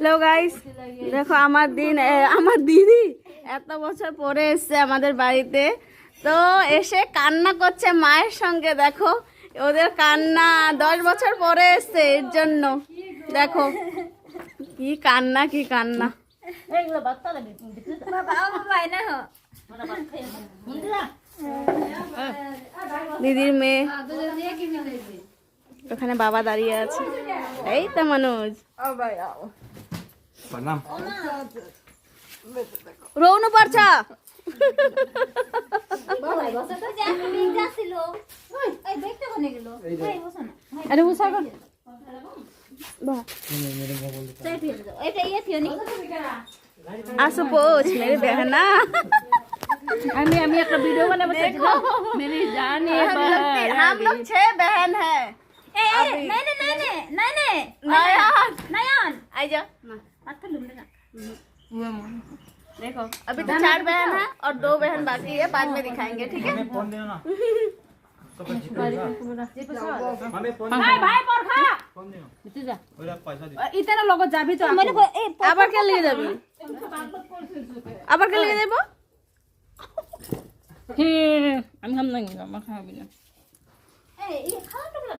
Hello guys, দেখো আমার দিদি এত বছর পরে এসছে আমাদের বাড়িতে। তো এসে কান্না করছে মায়ের সঙ্গে। দেখো ওদের কান্না, 10 বছর পরে এসছে এর জন্য। দেখো কি কান্না, কি কান্না। দিদির মেয়ে ওখানে, বাবা দাঁড়িয়ে আছে। এই তো মনোজ, রৌনু পারছা। अरे वो सागर आसुपोज मेरी बहना। एक वीडियो बना मेरी जान। हम लोग 6 बहन है। नयन आई जा। देखो अभी तो 4 बहन है और 2 बहन बाकी है, बाद में दिखाएंगे, ठीक है। इतना लोग যাবি তো আবার কে লিয়ে যাবি, আবার কে লিয়ে দেব। আমি খাম না, আমার খাওয়াবি না।